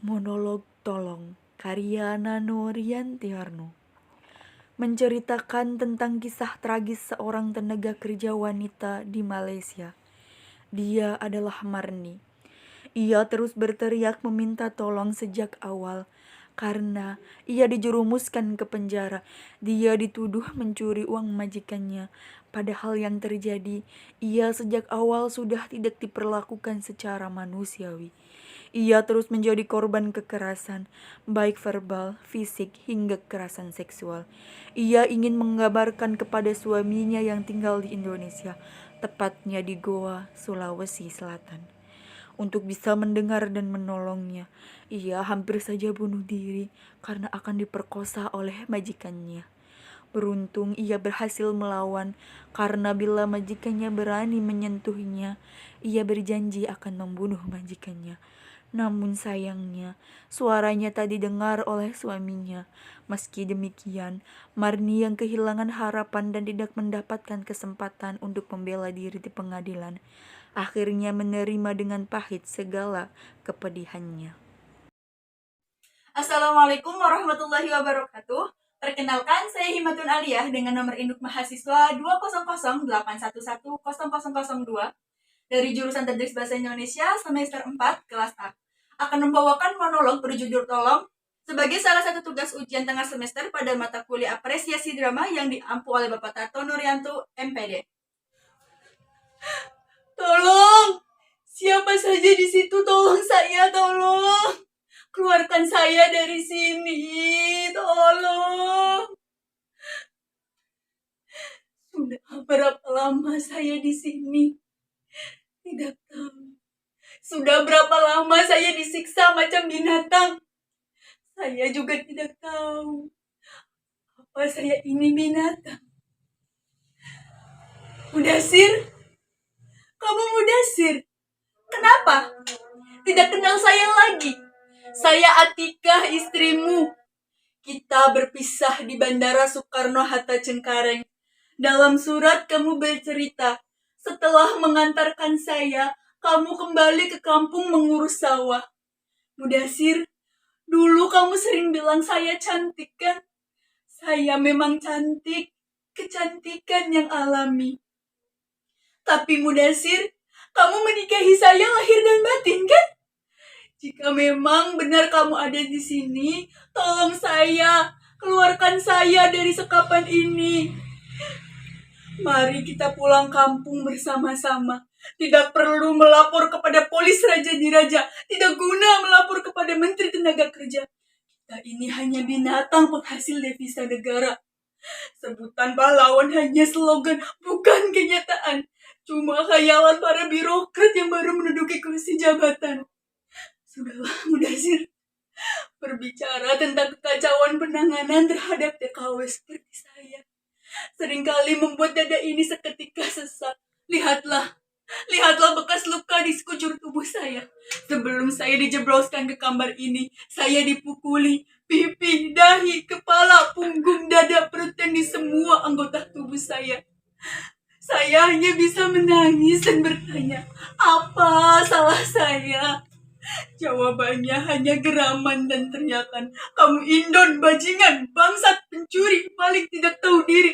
Monolog Tolong, karya Nano Riantiarno, menceritakan tentang kisah tragis seorang tenaga kerja wanita di Malaysia. Dia adalah Marni. Ia terus berteriak meminta tolong sejak awal karena ia dijerumuskan ke penjara. Dia dituduh mencuri uang majikannya. Padahal yang terjadi, ia sejak awal sudah tidak diperlakukan secara manusiawi. Ia terus menjadi korban kekerasan, baik verbal, fisik, hingga kekerasan seksual. Ia ingin mengabarkan kepada suaminya yang tinggal di Indonesia, tepatnya di Goa, Sulawesi Selatan, untuk bisa mendengar dan menolongnya. Ia hampir saja bunuh diri karena akan diperkosa oleh majikannya. Beruntung ia berhasil melawan karena bila majikannya berani menyentuhnya, ia berjanji akan membunuh majikannya. Namun sayangnya, suaranya tak didengar oleh suaminya. Meski demikian, Marni yang kehilangan harapan dan tidak mendapatkan kesempatan untuk membela diri di pengadilan, akhirnya menerima dengan pahit segala kepedihannya. Assalamualaikum warahmatullahi wabarakatuh. Perkenalkan, saya Himatun Aliyah dengan nomor induk mahasiswa 20081110002 dari jurusan Tadris Bahasa Indonesia semester 4 kelas A. Akan membawakan monolog berjudul Tolong sebagai salah satu tugas ujian tengah semester pada mata kuliah apresiasi drama yang diampu oleh Bapak Tato Nuryanto, MPD. Tolong, siapa saja di situ, tolong saya, tolong. Keluarkan saya dari sini, tolong. Sudah berapa lama saya di sini? Tidak tahu. Sudah berapa lama saya disiksa macam binatang? Saya juga tidak tahu. Apa saya ini binatang? Mudasir? Kamu Mudasir? Kenapa? Tidak kenal saya lagi. Saya Atika, istrimu. Kita berpisah di Bandara Soekarno-Hatta Cengkareng. Dalam surat kamu bercerita, setelah mengantarkan saya, kamu kembali ke kampung mengurus sawah. Mudasir, dulu kamu sering bilang saya cantik kan? Saya memang cantik, kecantikan yang alami. Tapi Mudasir, kamu menikahi saya lahir dan batin kan? Jika memang benar kamu ada di sini, tolong saya, keluarkan saya dari sekapan ini. Mari kita pulang kampung bersama-sama. Tidak perlu melapor kepada polis Raja Diraja. Tidak guna melapor kepada Menteri Tenaga Kerja. Kita ini hanya binatang penghasil devisa negara. Sebutan pahlawan hanya slogan, bukan kenyataan. Cuma khayalan para birokrat yang baru menduduki kursi jabatan. Sudahlah, Mudasir. Berbicara tentang kekacauan penanganan terhadap TKW seperti saya seringkali membuat dada ini seketika sesak. Lihatlah bekas luka di sekujur tubuh saya. Sebelum saya dijebloskan ke kamar ini, saya dipukuli pipi, dahi, kepala, punggung, dada, perut, dan di semua anggota tubuh saya. Saya hanya bisa menangis dan bertanya, apa salah saya? Jawabannya hanya geraman dan teriakan, kamu indon, bajingan, bangsat, pencuri, paling tidak tahu diri.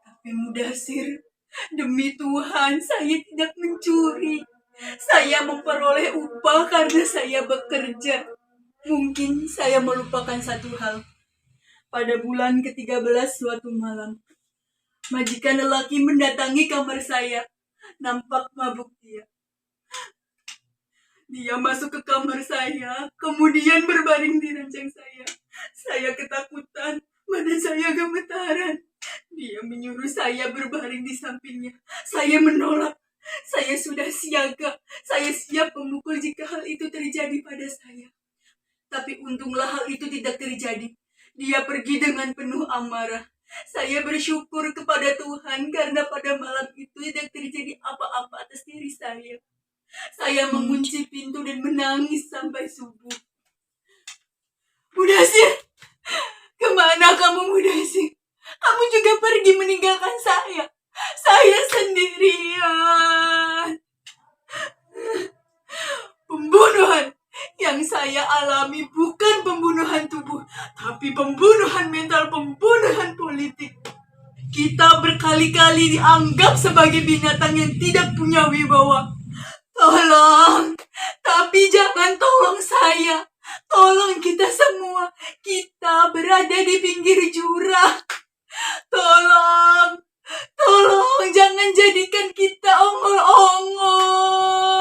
Tapi Mudasir, demi Tuhan, saya tidak mencuri. Saya memperoleh upah karena saya bekerja. Mungkin saya melupakan satu hal. Pada bulan ke-13 suatu malam, majikan lelaki mendatangi kamar saya. Nampak mabuk dia. Dia masuk ke kamar saya, kemudian berbaring di ranjang saya. Saya ketakutan, badan saya gemetaran. Dia menyuruh saya berbaring di sampingnya. Saya menolak. Saya sudah siaga. Saya siap memukul jika hal itu terjadi pada saya. Tapi untunglah hal itu tidak terjadi. Dia pergi dengan penuh amarah. Saya bersyukur kepada Tuhan karena pada malam itu tidak terjadi apa-apa atas diri saya. Saya mengunci pintu dan menangis sampai subuh. Mudasir, kemana kamu Mudasir? Kamu juga pergi meninggalkan saya. Saya sendirian. Pembunuhan. Yang saya alami bukan pembunuhan tubuh, tapi pembunuhan mental, pembunuhan politik. Kita berkali-kali dianggap sebagai binatang yang tidak punya wibawa. Tolong, tapi jangan tolong saya. Tolong kita semua. Kita berada di pinggir jurang. Tolong, tolong jangan jadikan kita ongol-ongol.